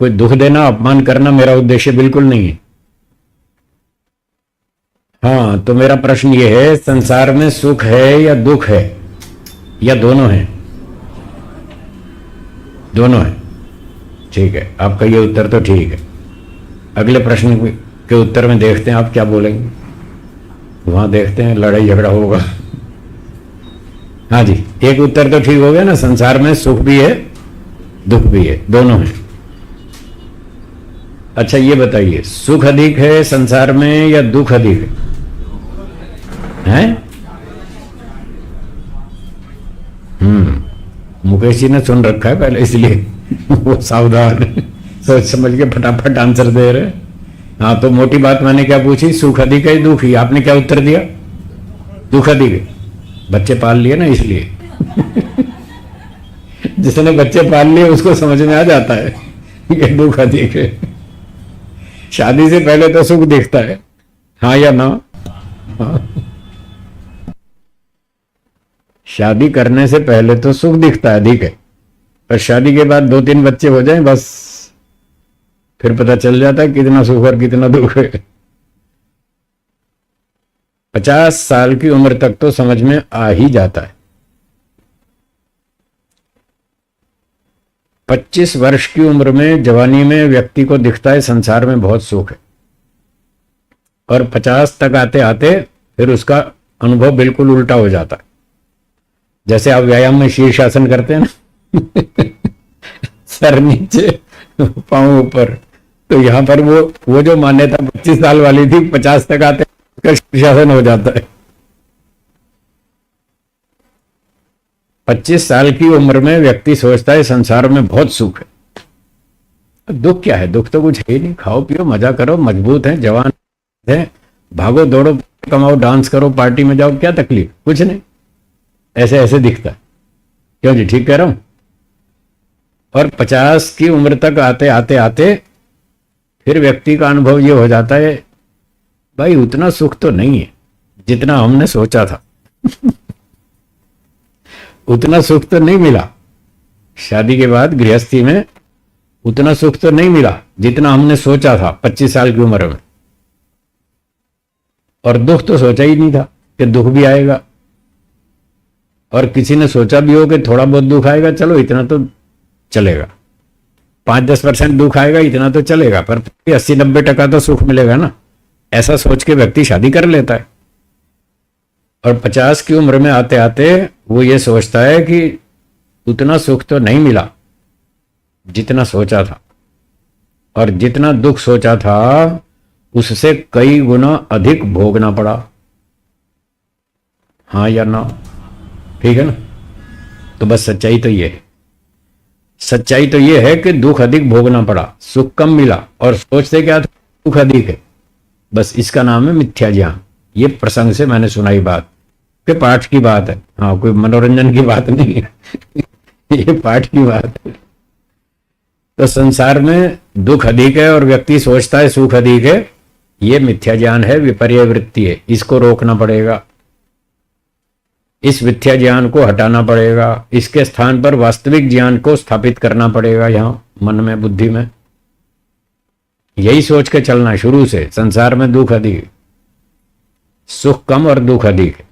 कोई दुख देना, अपमान करना मेरा उद्देश्य बिल्कुल नहीं है। हाँ, तो मेरा प्रश्न ये है, संसार में सुख है या दुख है, या दोनों है? दोनों है। ठीक है, आपका ये उत्तर तो ठीक है। अगले प्रश्न के उत्तर में देखते हैं आप क्या बोलेंगे, वहां देखते हैं, लड़ाई झगड़ा होगा। हाँ जी, एक उत्तर तो ठीक हो गया ना, संसार में सुख भी है दुख भी है, दोनों है। अच्छा ये बताइए, सुख अधिक है संसार में या दुख अधिक है? मुकेश जी ने सुन रखा है पहले, इसलिए वो सावधान सोच समझ के फटाफट आंसर दे रहे। हाँ, तो मोटी बात मैंने क्या पूछी, सुख अधिक है दुख ही? आपने क्या उत्तर दिया? दुख अधिक है। बच्चे पाल लिए ना इसलिए। जिसने बच्चे पाल लिए उसको समझ में आ जाता है कि दुख अधिक है। शादी से पहले तो सुख दिखता है, हाँ या ना? हाँ। शादी करने से पहले तो सुख दिखता है, अधिक है, पर शादी के बाद 2-3 बच्चे हो जाएं बस, फिर पता चल जाता है कितना सुख और कितना दुख है। 50 साल की उम्र तक तो समझ में आ ही जाता है। 25 वर्ष की उम्र में, जवानी में व्यक्ति को दिखता है संसार में बहुत सुख है, और 50 तक आते आते फिर उसका अनुभव बिल्कुल उल्टा हो जाता है। जैसे आप व्यायाम में शीर्षासन करते हैं ना, सर नीचे पांव ऊपर, तो यहां पर वो जो मान्यता 25 साल वाली थी, 50 तक आते उसका शीर्षासन हो जाता है। 25 साल की उम्र में व्यक्ति सोचता है संसार में बहुत सुख है। दुख क्या है? दुख तो कुछ है ही नहीं। खाओ पियो मजा करो, मजबूत है, जवान है, भागो दौड़ो कमाओ, डांस करो, पार्टी में जाओ, क्या तकलीफ? कुछ नहीं। ऐसे ऐसे दिखता है। क्यों जी, ठीक कह रहा हूं? और 50 की उम्र तक आते आते आते फिर व्यक्ति का अनुभव ये हो जाता है, भाई उतना सुख तो नहीं है जितना हमने सोचा था। उतना सुख तो नहीं मिला। शादी के बाद गृहस्थी में उतना सुख तो नहीं मिला जितना हमने सोचा था 25 साल की उम्र में। और दुख तो सोचा ही नहीं था कि दुख भी आएगा, और किसी ने सोचा भी हो कि थोड़ा बहुत दुख आएगा, चलो इतना तो चलेगा, 5-10% दुख आएगा, इतना तो चलेगा, पर 80-90% तो सुख मिलेगा ना। ऐसा सोच के व्यक्ति शादी कर लेता है, और 50 की उम्र में आते आते वो ये सोचता है कि उतना सुख तो नहीं मिला जितना सोचा था, और जितना दुख सोचा था उससे कई गुना अधिक भोगना पड़ा। हाँ या ना? ठीक है ना? तो बस सच्चाई तो ये है, सच्चाई तो ये है कि दुख अधिक भोगना पड़ा, सुख कम मिला, और सोचते क्या था, दुख अधिक है। बस इसका नाम है मिथ्या ज्ञान। ये प्रसंग से मैंने सुनाई बात, के पाठ की बात है। हाँ, कोई मनोरंजन की बात नहीं है। ये पाठ की बात है। तो संसार में दुख अधिक है और व्यक्ति सोचता है सुख अधिक है, ये मिथ्या ज्ञान है, विपर्य वृत्ति है। इसको रोकना पड़ेगा, इस मिथ्या ज्ञान को हटाना पड़ेगा, इसके स्थान पर वास्तविक ज्ञान को स्थापित करना पड़ेगा यहां मन में, बुद्धि में। यही सोच के चलना है शुरू से, संसार में दुख अधिक, सुख कम और दुख अधिक है।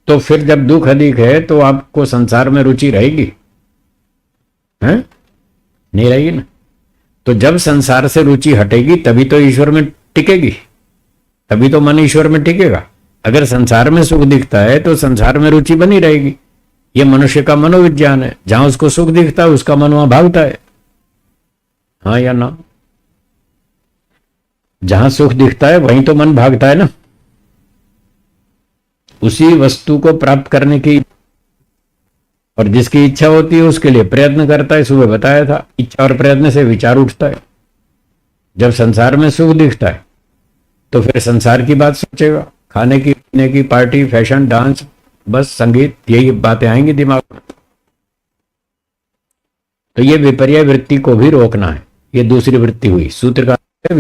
तो फिर जब दुख अधिक है तो आपको संसार में रुचि रहेगी? हैं? नहीं रहेगी ना। तो जब संसार से रुचि हटेगी तभी तो ईश्वर में टिकेगी, तभी तो मन ईश्वर में टिकेगा। अगर संसार में सुख दिखता है तो संसार में रुचि बनी रहेगी। यह मनुष्य का मनोविज्ञान है, जहां उसको सुख दिखता है उसका मन वहां भागता है। हाँ या ना? जहां सुख दिखता है वहीं तो मन भागता है ना। उसी वस्तु को प्राप्त करने की, और जिसकी इच्छा होती है उसके लिए प्रयत्न करता है। सुबह बताया था, इच्छा और प्रयत्न से विचार उठता है। जब संसार में सुख दिखता है तो फिर संसार की बात सोचेगा, खाने की, पीने की, पार्टी, फैशन, डांस, बस संगीत, यही बातें आएंगी दिमाग में। तो ये विपर्य वृत्ति को भी रोकना है। ये दूसरी वृत्ति हुई। सूत्र का